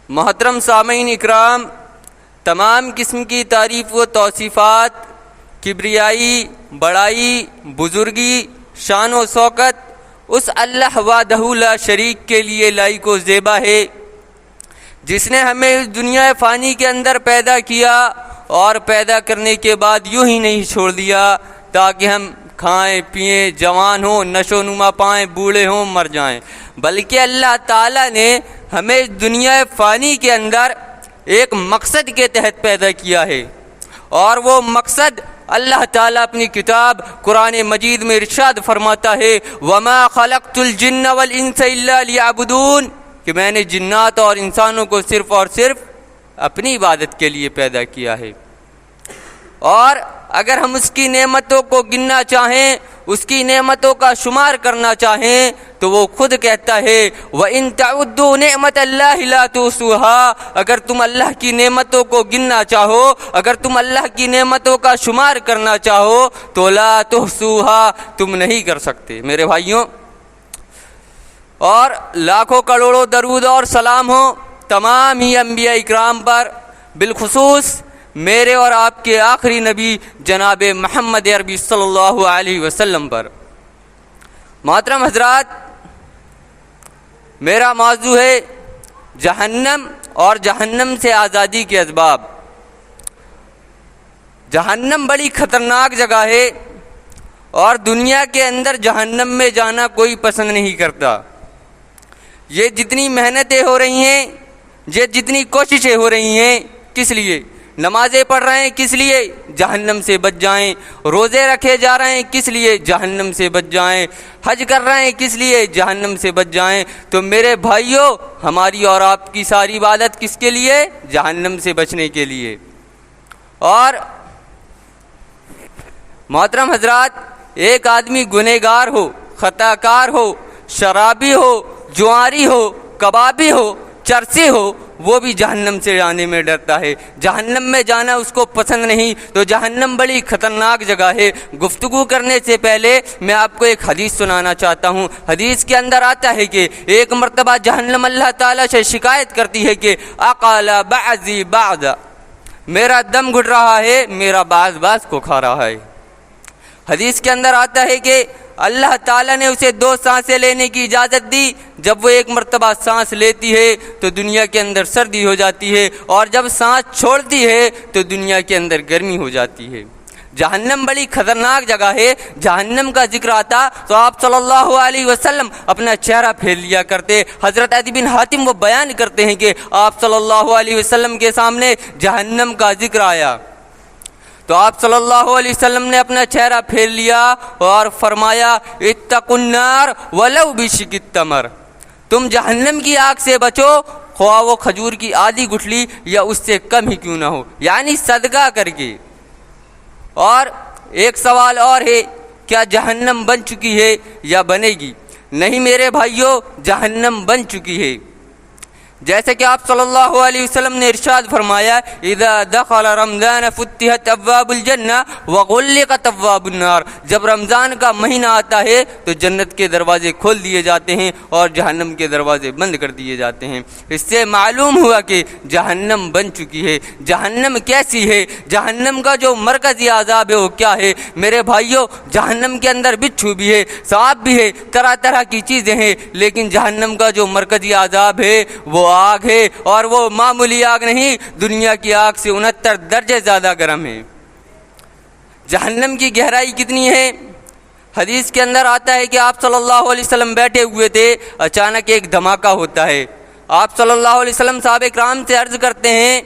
محترم سامعین اکرام، تمام قسم کی تعریف و توصیفات، کبریائی، بڑائی، بزرگی، شان و شوکت اس اللہ وحدہ لا شریک کے لیے لائق و زیبا ہے، جس نے ہمیں اس دنیا فانی کے اندر پیدا کیا اور پیدا کرنے کے بعد یوں ہی نہیں چھوڑ دیا تاکہ ہم کھائیں پئیں، جوان ہوں، نشو نما پائیں، بوڑھے ہوں، مر جائیں، بلکہ اللہ تعالیٰ نے ہمیں اس دنیا فانی کے اندر ایک مقصد کے تحت پیدا کیا ہے، اور وہ مقصد اللہ تعالیٰ اپنی کتاب قرآن مجید میں ارشاد فرماتا ہے وَمَا خَلَقْتُ الْجِنَّ وَالْإِنسَ إِلَّا لِيَعْبُدُونَ، کہ میں نے جنات اور انسانوں کو صرف اور صرف اپنی عبادت کے لیے پیدا کیا ہے۔ اور اگر ہم اس کی نعمتوں کو گننا چاہیں، اس کی نعمتوں کا شمار کرنا چاہیں، تو وہ خود کہتا ہے وَإِن تَعُدُّوا نِعْمَةَ اللَّهِ لَا تُحْصُوهَا، اگر تم اللہ کی نعمتوں کو گننا چاہو، اگر تم اللہ کی نعمتوں کا شمار کرنا چاہو تو لا تحصوها، تم نہیں کر سکتے۔ میرے بھائیوں، اور لاکھوں کروڑوں درود اور سلام ہو تمام ہی انبیاء اکرام پر، بالخصوص میرے اور آپ کے آخری نبی جناب محمد عربی صلی اللہ علیہ وسلم پر۔ محترم حضرات، میرا موضوع ہے جہنم اور جہنم سے آزادی کے اسباب۔ جہنم بڑی خطرناک جگہ ہے، اور دنیا کے اندر جہنم میں جانا کوئی پسند نہیں کرتا۔ یہ جتنی محنتیں ہو رہی ہیں، یہ جتنی کوششیں ہو رہی ہیں، کس لیے؟ نمازیں پڑھ رہے ہیں، کس لیے؟ جہنم سے بچ جائیں۔ روزے رکھے جا رہے ہیں، کس لیے؟ جہنم سے بچ جائیں۔ حج کر رہے ہیں، کس لیے؟ جہنم سے بچ جائیں۔ تو میرے بھائیوں، ہماری اور آپ کی ساری عبادت کس کے لیے؟ جہنم سے بچنے کے لیے۔ اور محترم حضرات، ایک آدمی گنہگار ہو، خطا کار ہو، شرابی ہو، جواری ہو، کبابی ہو، چرسی ہو، وہ بھی جہنم سے جانے میں ڈرتا ہے، جہنم میں جانا اس کو پسند نہیں۔ تو جہنم بڑی خطرناک جگہ ہے۔ گفتگو کرنے سے پہلے میں آپ کو ایک حدیث سنانا چاہتا ہوں۔ حدیث کے اندر آتا ہے کہ ایک مرتبہ جہنم اللہ تعالیٰ سے شکایت کرتی ہے کہ اقال بعضی بعض، میرا دم گھٹ رہا ہے، میرا بعض کو کھا رہا ہے۔ حدیث کے اندر آتا ہے کہ اللہ تعالیٰ نے اسے 2 سانسیں لینے کی اجازت دی۔ جب وہ ایک مرتبہ سانس لیتی ہے تو دنیا کے اندر سردی ہو جاتی ہے، اور جب سانس چھوڑتی ہے تو دنیا کے اندر گرمی ہو جاتی ہے۔ جہنم بڑی خطرناک جگہ ہے۔ جہنم کا ذکر آتا تو آپ صلی اللہ علیہ وسلم اپنا چہرہ پھیر لیا کرتے۔ حضرت عدی بن حاتم وہ بیان کرتے ہیں کہ آپ صلی اللہ علیہ وسلم کے سامنے جہنم کا ذکر آیا تو آپ صلی اللہ علیہ وسلم نے اپنا چہرہ پھیر لیا اور فرمایا اتقوا النار ولو بشق التمر، تم جہنم کی آگ سے بچو، خواہ وہ کھجور کی آدھی گٹھلی یا اس سے کم ہی کیوں نہ ہو، یعنی صدقہ کر کے۔ اور ایک سوال اور ہے، کیا جہنم بن چکی ہے یا بنے گی؟ نہیں میرے بھائیوں، جہنم بن چکی ہے۔ جیسے کہ آپ صلی اللہ علیہ وسلم نے ارشاد فرمایا اذا دخل رمضان فتحت ابواب الجنہ وغلقت ابواب النار، جب رمضان کا مہینہ آتا ہے تو جنت کے دروازے کھول دیے جاتے ہیں اور جہنم کے دروازے بند کر دیے جاتے ہیں۔ اس سے معلوم ہوا کہ جہنم بن چکی ہے۔ جہنم کیسی ہے؟ جہنم کا جو مرکزی عذاب ہے وہ کیا ہے؟ میرے بھائیوں، جہنم کے اندر بچھو بھی ہے، سانپ بھی ہے، طرح طرح کی چیزیں ہیں، لیکن جہنم کا جو مرکزی عذاب ہے وہ آگ ہے، اور وہ معمولی آگ نہیں، دنیا کی آگ سے 69 درجے زیادہ گرم ہے۔ جہنم کی گہرائی کتنی ہے؟ حدیث کے اندر آتا ہے کہ آپ صلی اللہ علیہ وسلم بیٹھے ہوئے تھے، اچانک ایک دھماکہ ہوتا ہے۔ آپ صلی اللہ علیہ وسلم صحابہ کرام سے عرض کرتے ہیں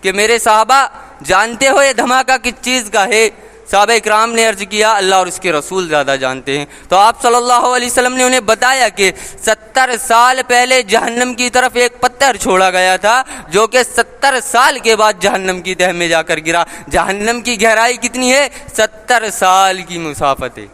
کہ میرے صحابہ جانتے ہو یہ دھماکہ کس چیز کا ہے؟ صحابہ کرام نے عرض کیا اللہ اور اس کے رسول زیادہ جانتے ہیں۔ تو آپ صلی اللہ علیہ وسلم نے انہیں بتایا کہ 70 سال پہلے جہنم کی طرف ایک پتھر چھوڑا گیا تھا جو کہ 70 سال کے بعد جہنم کی تہہ میں جا کر گرا۔ جہنم کی گہرائی کتنی ہے؟ 70 سال کی مسافت ہے،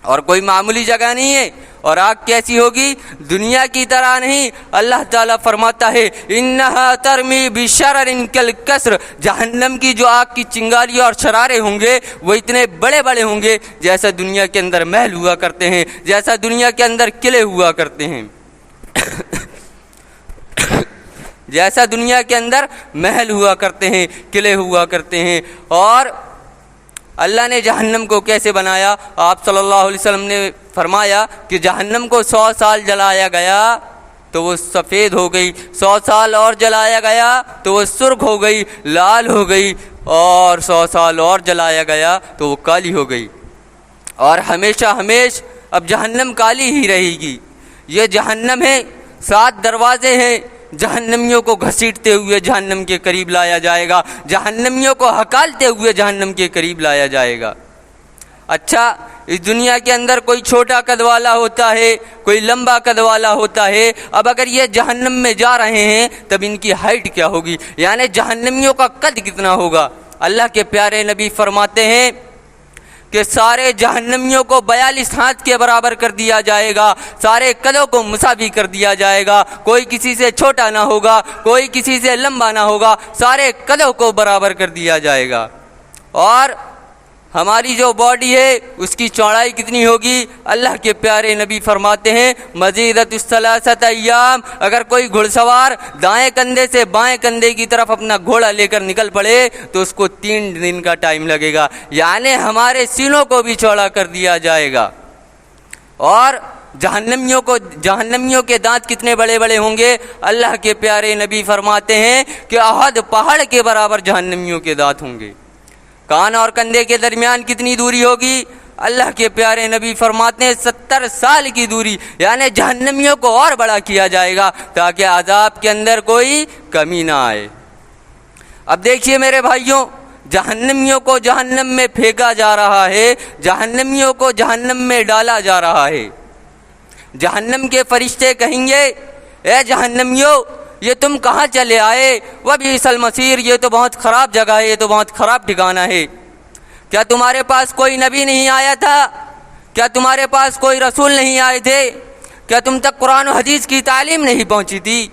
اور کوئی معمولی جگہ نہیں ہے۔ اور آگ کیسی ہوگی؟ دنیا کی طرح نہیں۔ اللہ تعالیٰ فرماتا ہے انہا ترمی بشرر کالقصر، جہنم کی جو آگ کی چنگاریاں اور شرارے ہوں گے وہ اتنے بڑے بڑے ہوں گے جیسا دنیا کے اندر محل ہوا کرتے ہیں، جیسا دنیا کے اندر قلعے ہوا کرتے ہیں۔ جیسا دنیا کے اندر محل ہوا کرتے ہیں، قلعے ہوا کرتے ہیں، اور اللہ نے جہنم کو کیسے بنایا؟ آپ صلی اللہ علیہ وسلم نے فرمایا کہ جہنم کو 100 سال جلایا گیا تو وہ سفید ہو گئی، 100 سال اور جلایا گیا تو وہ سرخ ہو گئی، لال ہو گئی، اور 100 سال اور جلایا گیا تو وہ کالی ہو گئی، اور ہمیشہ اب جہنم کالی ہی رہے گی۔ یہ جہنم ہے، 7 دروازے ہیں، جہنمیوں کو گھسیٹتے ہوئے جہنم کے قریب لایا جائے گا، جہنمیوں کو ہکالتے ہوئے جہنم کے قریب لایا جائے گا۔ اچھا، اس دنیا کے اندر کوئی چھوٹا قد والا ہوتا ہے، کوئی لمبا قد والا ہوتا ہے، اب اگر یہ جہنم میں جا رہے ہیں تب ان کی ہائٹ کیا ہوگی، یعنی جہنمیوں کا قد کتنا ہوگا؟ اللہ کے پیارے نبی فرماتے ہیں کہ سارے جہنمیوں کو 42 ہاتھ کے برابر کر دیا جائے گا، سارے قدوں کو مساوی کر دیا جائے گا، کوئی کسی سے چھوٹا نہ ہوگا، کوئی کسی سے لمبا نہ ہوگا، سارے قدوں کو برابر کر دیا جائے گا۔ اور ہماری جو باڈی ہے اس کی چوڑائی کتنی ہوگی؟ اللہ کے پیارے نبی فرماتے ہیں مزیدۃ الثلاثۃ ایام، اگر کوئی گھڑ سوار دائیں کندھے سے بائیں کندھے کی طرف اپنا گھوڑا لے کر نکل پڑے تو اس کو 3 دن کا ٹائم لگے گا، یعنی ہمارے سینوں کو بھی چوڑا کر دیا جائے گا۔ اور جہنمیوں کے دانت کتنے بڑے بڑے ہوں گے؟ اللہ کے پیارے نبی فرماتے ہیں کہ احد پہاڑ کے برابر جہنمیوں کے دانت ہوں گے۔ کان اور کندھے کے درمیان کتنی دوری ہوگی؟ اللہ کے پیارے نبی فرماتے ہیں 70 سال کی دوری، یعنی جہنمیوں کو اور بڑا کیا جائے گا تاکہ عذاب کے اندر کوئی کمی نہ آئے۔ اب دیکھیے میرے بھائیوں، جہنمیوں کو جہنم میں پھینکا جا رہا ہے، جہنمیوں کو جہنم میں ڈالا جا رہا ہے۔ جہنم کے فرشتے کہیں گے اے جہنمیوں، یہ تم کہاں چلے آئے؟ وبئس المصیر، یہ تو بہت خراب جگہ ہے، یہ تو بہت خراب ٹھکانہ ہے۔ کیا تمہارے پاس کوئی نبی نہیں آیا تھا؟ کیا تمہارے پاس کوئی رسول نہیں آئے تھے؟ کیا تم تک قرآن و حدیث کی تعلیم نہیں پہنچی تھی؟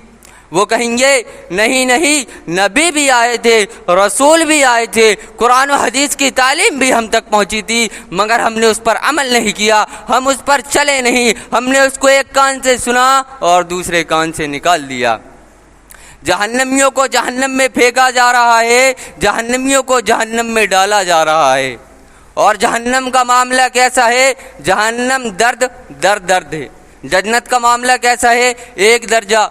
وہ کہیں گے نہیں، نبی بھی آئے تھے، رسول بھی آئے تھے، قرآن و حدیث کی تعلیم بھی ہم تک پہنچی تھی، مگر ہم نے اس پر عمل نہیں کیا، ہم اس پر چلے نہیں، ہم نے اس کو ایک کان سے سنا اور دوسرے کان سے نکال دیا۔ جہنمیوں کو جہنم میں پھینکا جا رہا ہے، جہنمیوں کو جہنم میں ڈالا جا رہا ہے۔ اور جہنم کا معاملہ کیسا ہے؟ جہنم درد ہے۔ جنت کا معاملہ کیسا ہے؟ ایک درجہ،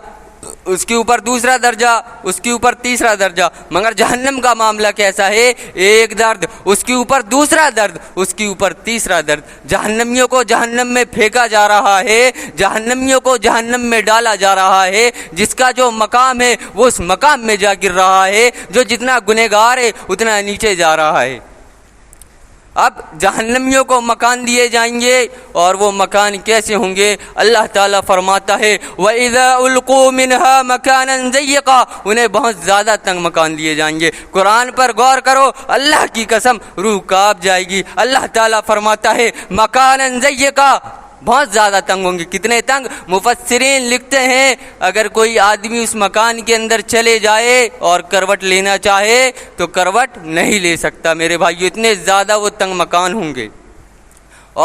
اس کے اوپر دوسرا درجہ، اس کے اوپر تیسرا درجہ، مگر جہنم کا معاملہ کیسا ہے؟ ایک درد، اس کے اوپر دوسرا درد، اس کے اوپر تیسرا درد۔ جہنمیوں کو جہنم میں پھینکا جا رہا ہے، جہنمیوں کو جہنم میں ڈالا جا رہا ہے، جس کا جو مقام ہے وہ اس مقام میں جا گر رہا ہے، جو جتنا گنہگار ہے اتنا نیچے جا رہا ہے۔ اب جہنمیوں کو مکان دیے جائیں گے، اور وہ مکان کیسے ہوں گے؟ اللہ تعالیٰ فرماتا ہے وَإِذَا أُلْقُوا مِنْهَا مَكَانًا ضَيِّقًا، انہیں بہت زیادہ تنگ مکان دیے جائیں گے۔ قرآن پر غور کرو، اللہ کی قسم روح کانپ جائے گی۔ اللہ تعالیٰ فرماتا ہے مَكَانًا ضَيِّقًا، بہت زیادہ تنگ ہوں گے۔ کتنے تنگ؟ مفسرین لکھتے ہیں اگر کوئی آدمی اس مکان کے اندر چلے جائے اور کروٹ لینا چاہے تو کروٹ نہیں لے سکتا میرے بھائیو، اتنے زیادہ وہ تنگ مکان ہوں گے۔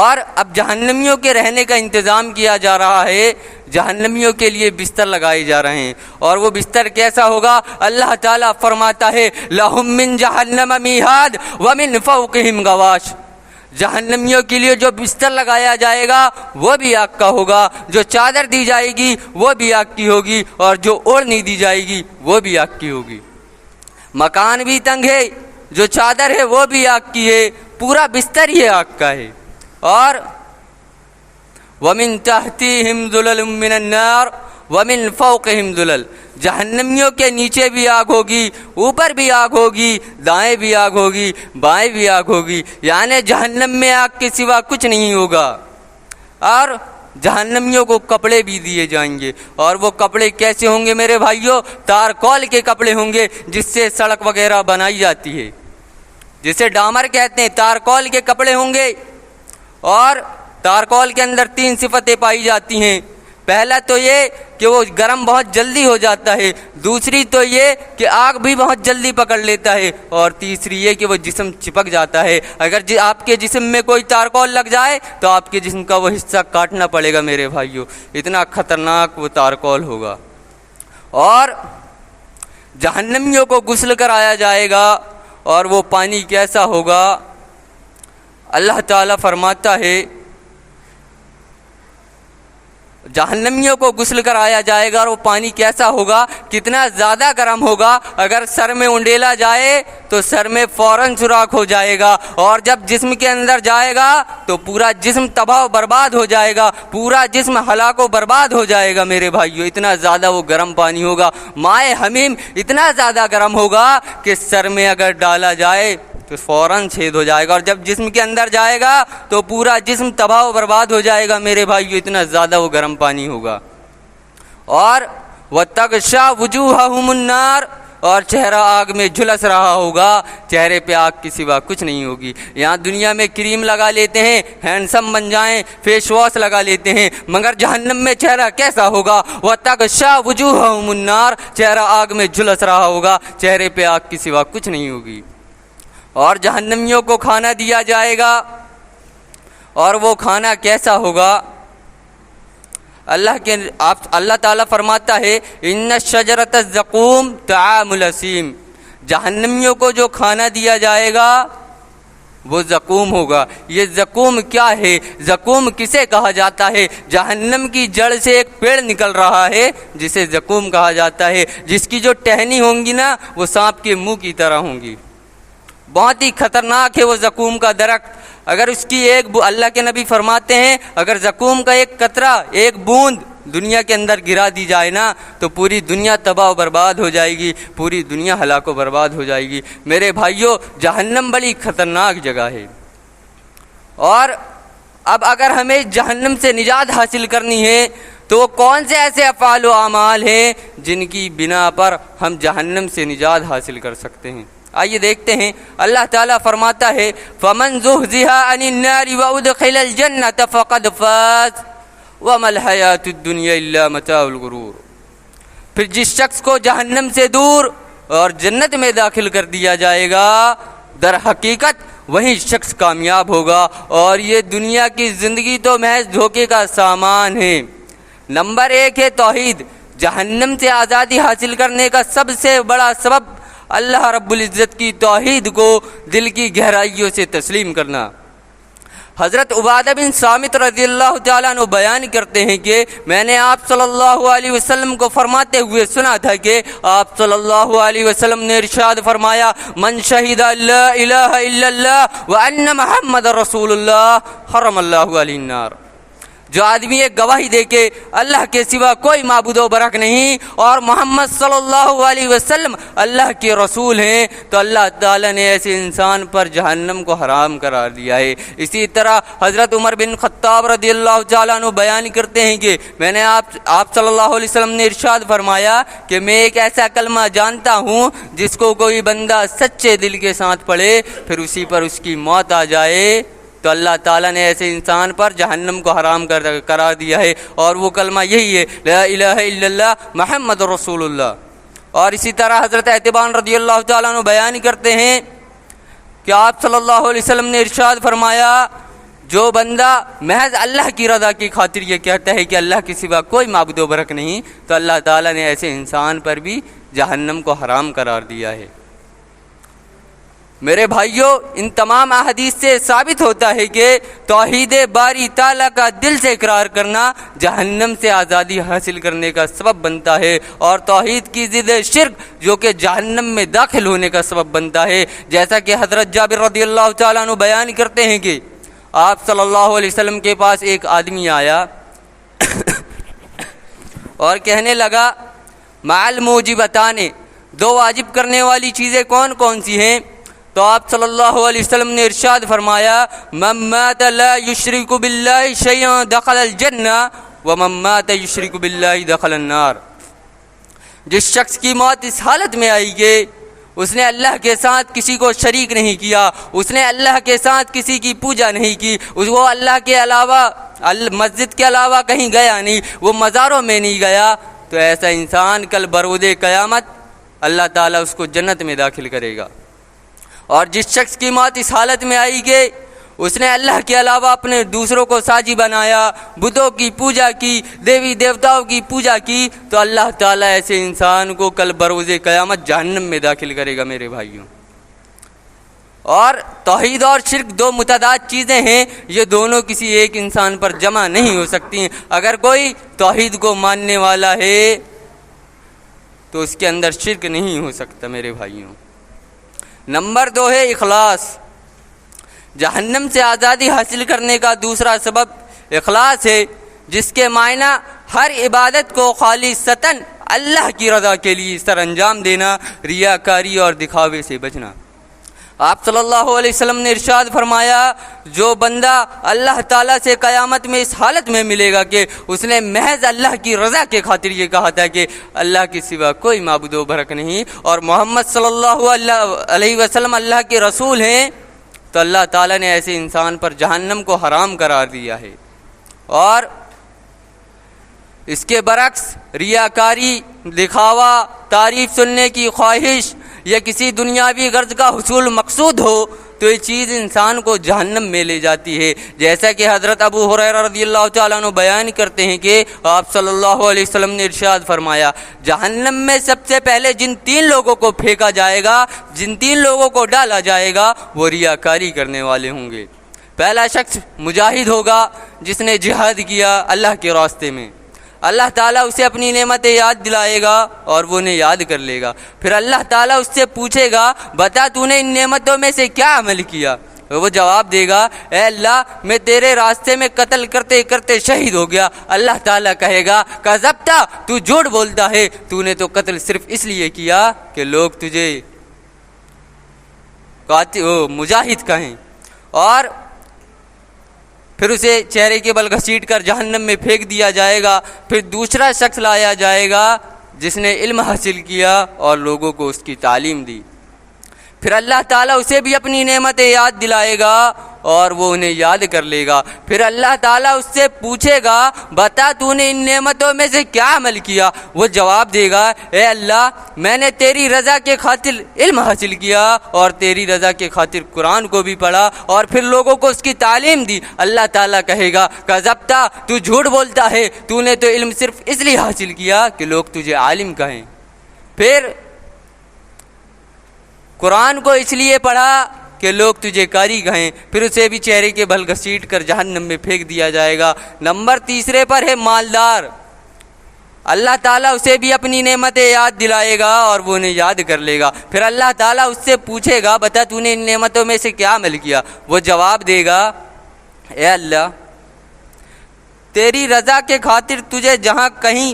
اور اب جہنمیوں کے رہنے کا انتظام کیا جا رہا ہے، جہنمیوں کے لیے بستر لگائے جا رہے ہیں، اور وہ بستر کیسا ہوگا؟ اللہ تعالیٰ فرماتا ہے لَهُم مِّن جَهَنَّمَ مِہَادٌ وَمِن فَوْقِهِمْ غَوَاشٍ، جہنمیوں کے لیے جو بستر لگایا جائے گا وہ بھی آگ کا ہوگا، جو چادر دی جائے گی وہ بھی آگ کی ہوگی، اور جو اوڑھنی دی جائے گی وہ بھی آگ کی ہوگی۔ مکان بھی تنگ ہے، جو چادر ہے وہ بھی آگ کی ہے، پورا بستر ہی آگ کا ہے۔ اور وَمِن تَحْتِهِمْ ظُلَلٌ مِّنَ النَّارِ وَمِن فَوْقِهِمْ ظُلَلٌ، جہنمیوں کے نیچے بھی آگ ہوگی، اوپر بھی آگ ہوگی، دائیں بھی آگ ہوگی، بائیں بھی آگ ہوگی، یعنی جہنم میں آگ کے سوا کچھ نہیں ہوگا۔ اور جہنمیوں کو کپڑے بھی دیے جائیں گے، اور وہ کپڑے کیسے ہوں گے میرے بھائیوں؟ تارکول کے کپڑے ہوں گے، جس سے سڑک وغیرہ بنائی جاتی ہے، جسے ڈامر کہتے ہیں، تارکول کے کپڑے ہوں گے۔ اور تارکول کے اندر 3 صفتیں پائی جاتی ہیں۔ پہلا تو یہ کہ وہ گرم بہت جلدی ہو جاتا ہے، دوسری تو یہ کہ آگ بھی بہت جلدی پکڑ لیتا ہے، اور تیسری یہ کہ وہ جسم چپک جاتا ہے۔ اگر آپ کے جسم میں کوئی تارکول لگ جائے تو آپ کے جسم کا وہ حصہ کاٹنا پڑے گا میرے بھائیوں، اتنا خطرناک وہ تارکول ہوگا۔ اور جہنمیوں کو غسل کرایا جائے گا اور وہ پانی کیسا ہوگا؟ اللہ تعالیٰ فرماتا ہے جہنمیوں کو غسل کرایا جائے گا اور وہ پانی کیسا ہوگا، کتنا زیادہ گرم ہوگا، اگر سر میں انڈیلا جائے تو سر میں فوراً سوراخ ہو جائے گا، اور جب جسم کے اندر جائے گا تو پورا جسم تباہ و برباد ہو جائے گا، پورا جسم ہلاک و برباد ہو جائے گا میرے بھائیو، اتنا زیادہ وہ گرم پانی ہوگا۔ مائع حمیم اتنا زیادہ گرم ہوگا کہ سر میں اگر ڈالا جائے تو فوراً چھید ہو جائے گا، اور جب جسم کے اندر جائے گا تو پورا جسم تباہ و برباد ہو جائے گا میرے بھائیو، اتنا زیادہ وہ گرم پانی ہوگا۔ اور وَتَغْشَىٰ وُجُوهَهُمُ النَّارُ، اور چہرہ آگ میں جھلس رہا ہوگا، چہرے پہ آگ کے سوا کچھ نہیں ہوگی۔ یہاں دنیا میں کریم لگا لیتے ہیں، ہینڈسم بن جائیں، فیس واش لگا لیتے ہیں، مگر جہنم میں چہرہ کیسا ہوگا؟ وَتَغْشَىٰ وُجُوهَهُمُ النَّارُ، چہرہ آگ میں جھلس رہا ہوگا، چہرے پہ آگ کے سوا کچھ نہیں ہوگی۔ اور جہنمیوں کو کھانا دیا جائے گا، اور وہ کھانا کیسا ہوگا؟ اللہ تعالیٰ فرماتا ہے ان الشجرۃ الزقوم طعام الاسیم، جہنمیوں کو جو کھانا دیا جائے گا وہ زقوم ہوگا۔ یہ زقوم کیا ہے؟ زقوم کسے کہا جاتا ہے؟ جہنم کی جڑ سے ایک پیڑ نکل رہا ہے جسے زقوم کہا جاتا ہے، جس کی جو ٹہنی ہوں گی نا وہ سانپ کے منہ کی طرح ہوں گی، بہت ہی خطرناک ہے وہ زقوم کا درخت۔ اگر اس کی اللہ کے نبی فرماتے ہیں اگر زقوم کا ایک قطرہ، ایک بوند دنیا کے اندر گرا دی جائے نا تو پوری دنیا تباہ و برباد ہو جائے گی، پوری دنیا ہلاک و برباد ہو جائے گی میرے بھائیوں۔ جہنم بڑی خطرناک جگہ ہے، اور اب اگر ہمیں جہنم سے نجات حاصل کرنی ہے تو وہ کون سے ایسے افعال و اعمال ہیں جن کی بنا پر ہم جہنم سے نجات حاصل کر سکتے ہیں؟ آئیے دیکھتے ہیں۔ اللہ تعالیٰ فرماتا ہے فَمَنْ زُحْزِحَ عَنِ النَّارِ وَأُدْخِلَ الْجَنَّةَ فَقَدْ فَازَ وَمَا الْحَيَاةُ الدُّنْيَا إِلَّا مَتَاعُ الْغُرُورِ، پھر جس شخص کو جہنم سے دور اور جنت میں داخل کر دیا جائے گا در حقیقت وہی شخص کامیاب ہوگا، اور یہ دنیا کی زندگی تو محض دھوکے کا سامان ہے۔ نمبر 1 ہے توحید، جہنم سے آزادی حاصل کرنے کا سب سے بڑا سبب اللہ رب العزت کی توحید کو دل کی گہرائیوں سے تسلیم کرنا۔ حضرت عبادہ بن صامت رضی اللہ تعالیٰ عنہ بیان کرتے ہیں کہ میں نے آپ صلی اللہ علیہ وسلم کو فرماتے ہوئے سنا تھا کہ آپ صلی اللہ علیہ وسلم نے ارشاد فرمایا من شہد لا الہ الا اللہ وان محمد رسول اللہ حرم اللہ علیہ النار، جو آدمی ایک گواہی دے کے اللہ کے سوا کوئی معبود و برحق نہیں اور محمد صلی اللہ علیہ وسلم اللہ کے رسول ہیں، تو اللہ تعالیٰ نے ایسے انسان پر جہنم کو حرام قرار دیا ہے۔ اسی طرح حضرت عمر بن خطاب رضی اللہ تعالیٰ عنہ بیان کرتے ہیں کہ میں نے آپ صلی اللہ علیہ وسلم نے ارشاد فرمایا کہ میں ایک ایسا کلمہ جانتا ہوں جس کو کوئی بندہ سچے دل کے ساتھ پڑھے پھر اسی پر اس کی موت آ جائے تو اللہ تعالیٰ نے ایسے انسان پر جہنم کو حرام قرار دیا ہے، اور وہ کلمہ یہی ہے لا الہ الا اللہ محمد رسول اللہ۔ اور اسی طرح حضرت اعتبان رضی اللہ تعالیٰ عنہ بیان کرتے ہیں کہ آپ صلی اللہ علیہ وسلم نے ارشاد فرمایا جو بندہ محض اللہ کی رضا کی خاطر یہ کہتا ہے کہ اللہ کے سوا کوئی معبود و برحق نہیں، تو اللہ تعالیٰ نے ایسے انسان پر بھی جہنم کو حرام قرار دیا ہے۔ میرے بھائیوں، ان تمام احادیث سے ثابت ہوتا ہے کہ توحید باری تعالیٰ کا دل سے اقرار کرنا جہنم سے آزادی حاصل کرنے کا سبب بنتا ہے، اور توحید کی ضد شرک جو کہ جہنم میں داخل ہونے کا سبب بنتا ہے۔ جیسا کہ حضرت جابر رضی اللہ تعالیٰ عنہ بیان کرتے ہیں کہ آپ صلی اللہ علیہ وسلم کے پاس ایک آدمی آیا اور کہنے لگا مع الموجبتان، دو واجب کرنے والی چیزیں کون کون سی ہیں؟ تو آپ صلی اللہ علیہ وسلم نے ارشاد فرمایا من مات لا یشرک باللہ شیئا دخل الجنہ ومن مات یشرک باللہ دخل النار، جس شخص کی موت اس حالت میں آئی کہ اس نے اللہ کے ساتھ کسی کو شریک نہیں کیا، اس نے اللہ کے ساتھ کسی کی پوجا نہیں کی، وہ اللہ کے علاوہ مسجد کے علاوہ کہیں گیا نہیں، وہ مزاروں میں نہیں گیا، تو ایسا انسان کل برود قیامت اللہ تعالیٰ اس کو جنت میں داخل کرے گا۔ اور جس شخص کی موت اس حالت میں آئی کہ اس نے اللہ کے علاوہ اپنے دوسروں کو ساجی بنایا، بتوں کی پوجا کی، دیوی دیوتاؤں کی پوجا کی، تو اللہ تعالیٰ ایسے انسان کو کل بروز قیامت جہنم میں داخل کرے گا میرے بھائیوں۔ اور توحید اور شرک دو متضاد چیزیں ہیں، یہ دونوں کسی ایک انسان پر جمع نہیں ہو سکتی ہیں۔ اگر کوئی توحید کو ماننے والا ہے تو اس کے اندر شرک نہیں ہو سکتا میرے بھائیوں۔ نمبر 2 ہے اخلاص۔ جہنم سے آزادی حاصل کرنے کا دوسرا سبب اخلاص ہے، جس کے معنی ہر عبادت کو خالصتاً اللہ کی رضا کے لیے سر انجام دینا، ریاکاری اور دکھاوے سے بچنا۔ آپ صلی اللہ علیہ وسلم نے ارشاد فرمایا، جو بندہ اللہ تعالیٰ سے قیامت میں اس حالت میں ملے گا کہ اس نے محض اللہ کی رضا کے خاطر یہ کہا تھا کہ اللہ کے سوا کوئی معبود و برحق نہیں اور محمد صلی اللہ علیہ وسلم اللہ کے رسول ہیں، تو اللہ تعالیٰ نے ایسے انسان پر جہنم کو حرام قرار دیا ہے۔ اور اس کے برعکس ریاکاری، دکھاوا، تعریف سننے کی خواہش یا کسی دنیاوی غرض کا حصول مقصود ہو تو یہ چیز انسان کو جہنم میں لے جاتی ہے، جیسا کہ حضرت ابو ہریرہ رضی اللہ تعالیٰ عنہ بیان کرتے ہیں کہ آپ صلی اللہ علیہ وسلم نے ارشاد فرمایا، جہنم میں سب سے پہلے جن 3 لوگوں کو پھینکا جائے گا، جن 3 لوگوں کو ڈالا جائے گا، وہ ریاکاری کرنے والے ہوں گے۔ پہلا شخص مجاہد ہوگا جس نے جہاد کیا اللہ کے راستے میں، اللہ تعالیٰ اسے اپنی نعمتیں یاد دلائے گا اور وہ انہیں یاد کر لے گا۔ پھر اللہ تعالیٰ اس سے پوچھے گا، بتا تو نے ان نعمتوں میں سے کیا عمل کیا؟ وہ جواب دے گا، اے اللہ میں تیرے راستے میں قتل کرتے کرتے شہید ہو گیا۔ اللہ تعالیٰ کہے گا، کذبتا، تو جھوٹ بولتا ہے، تو نے تو قتل صرف اس لیے کیا کہ لوگ تجھے مجاہد کہیں۔ اور پھر اسے چہرے کے بل گھسیٹ کر جہنم میں پھینک دیا جائے گا۔ پھر دوسرا شخص لایا جائے گا جس نے علم حاصل کیا اور لوگوں کو اس کی تعلیم دی۔ پھر اللہ تعالیٰ اسے بھی اپنی نعمتیں یاد دلائے گا اور وہ انہیں یاد کر لے گا۔ پھر اللہ تعالیٰ اس سے پوچھے گا، بتا تو نے ان نعمتوں میں سے کیا عمل کیا؟ وہ جواب دے گا، اے اللہ میں نے تیری رضا کے خاطر علم حاصل کیا اور تیری رضا کے خاطر قرآن کو بھی پڑھا اور پھر لوگوں کو اس کی تعلیم دی۔ اللہ تعالیٰ کہے گا، کذبتا، تو جھوٹ بولتا ہے، تو نے تو علم صرف اس لیے حاصل کیا کہ لوگ تجھے عالم کہیں۔ پھر قرآن کو اس لیے پڑھا کہ لوگ تجھے قاری کہیں۔ پھر اسے بھی چہرے کے بل گھسیٹ کر جہنم میں پھینک دیا جائے گا۔ نمبر 3 پر ہے مالدار۔ اللہ تعالیٰ اسے بھی اپنی نعمتیں یاد دلائے گا اور وہ انہیں یاد کر لے گا۔ پھر اللہ تعالیٰ اس سے پوچھے گا، بتا تو نے ان نعمتوں میں سے کیا عمل کیا؟ وہ جواب دے گا، اے اللہ تیری رضا کے خاطر تجھے جہاں کہیں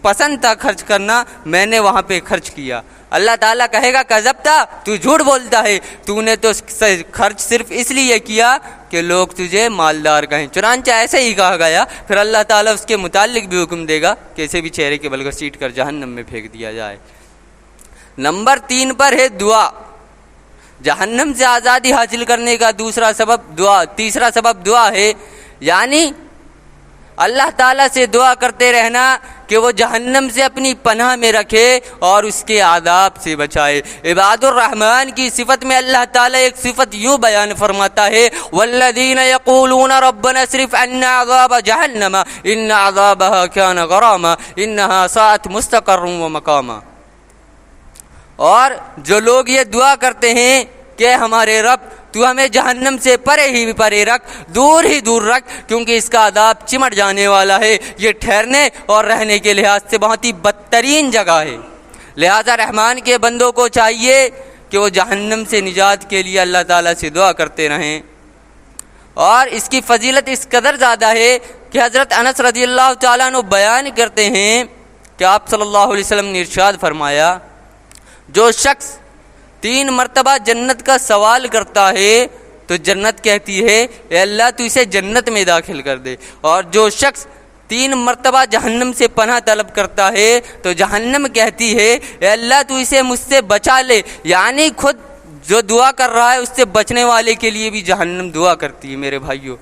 پسند تھا خرچ کرنا، میں نے وہاں پہ خرچ کیا۔ اللہ تعالیٰ کہے گا، کذبتا، تو جھوٹ بولتا ہے، تو نے تو خرچ صرف اس لیے کیا کہ لوگ تجھے مالدار کہیں۔ چنانچہ ایسے ہی کہا گیا۔ پھر اللہ تعالیٰ اس کے متعلق بھی حکم دے گا کہ اسے بھی چہرے کے بل گھسیٹ کر جہنم میں پھینک دیا جائے۔ نمبر 3 پر ہے دعا۔ جہنم سے آزادی حاصل کرنے کا دوسرا سبب دعا، تیسرا سبب دعا ہے، یعنی اللہ تعالیٰ سے دعا کرتے رہنا کہ وہ جہنم سے اپنی پناہ میں رکھے اور اس کے عذاب سے بچائے۔ عباد الرحمن کی صفت میں اللہ تعالیٰ ایک صفت یوں بیان فرماتا ہے، والذین یقولون ربنا اصرف عنا عذاب جہنم ان عذابها کان غراما انہا ساءت مستقرا ومقاما۔ اور جو لوگ یہ دعا کرتے ہیں کہ ہمارے رب تو ہمیں جہنم سے پرے ہی پرے رکھ، دور ہی دور رکھ، کیونکہ اس کا عذاب چمٹ جانے والا ہے، یہ ٹھہرنے اور رہنے کے لحاظ سے بہت ہی بدترین جگہ ہے۔ لہذا رحمان کے بندوں کو چاہیے کہ وہ جہنم سے نجات کے لیے اللہ تعالیٰ سے دعا کرتے رہیں۔ اور اس کی فضیلت اس قدر زیادہ ہے کہ حضرت انس رضی اللہ تعالیٰ عنہ بیان کرتے ہیں کہ آپ صلی اللہ علیہ وسلم نے ارشاد فرمایا، جو شخص 3 مرتبہ جنت کا سوال کرتا ہے تو جنت کہتی ہے، اے اللہ تو اسے جنت میں داخل کر دے، اور جو شخص 3 مرتبہ جہنم سے پناہ طلب کرتا ہے تو جہنم کہتی ہے، اے اللہ تو اسے مجھ سے بچا لے، یعنی خود جو دعا کر رہا ہے اس سے بچنے والے کے لیے بھی جہنم دعا کرتی ہے میرے بھائیوں۔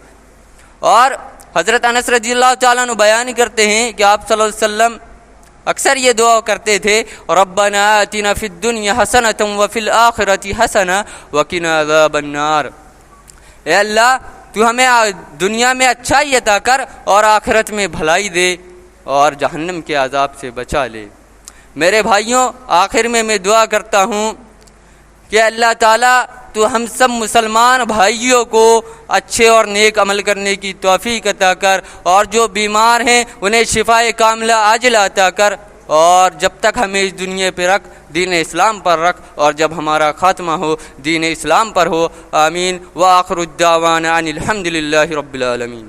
اور حضرت انس رضی اللہ تعالیٰ عنہ بیان کرتے ہیں کہ آپ صلی اللہ علیہ وسلم اکثر یہ دعا کرتے تھے، ربنا آتنا فی الدنیا حسنۃ وفی الآخرۃ حسنۃ وقنا عذاب النار، اے اللہ تو ہمیں دنیا میں اچھائی عطا کر اور آخرت میں بھلائی دے اور جہنم کے عذاب سے بچا لے۔ میرے بھائیوں، آخر میں دعا کرتا ہوں کہ اللہ تعالیٰ تو ہم سب مسلمان بھائیوں کو اچھے اور نیک عمل کرنے کی توفیق عطا کر، اور جو بیمار ہیں انہیں شفائے کاملہ عاجلہ عطا کر، اور جب تک ہمیں اس دنیا پہ رکھ دین اسلام پر رکھ، اور جب ہمارا خاتمہ ہو دین اسلام پر ہو۔ آمین۔ وآخر الدعوانا ان الحمد للہ رب العالمین۔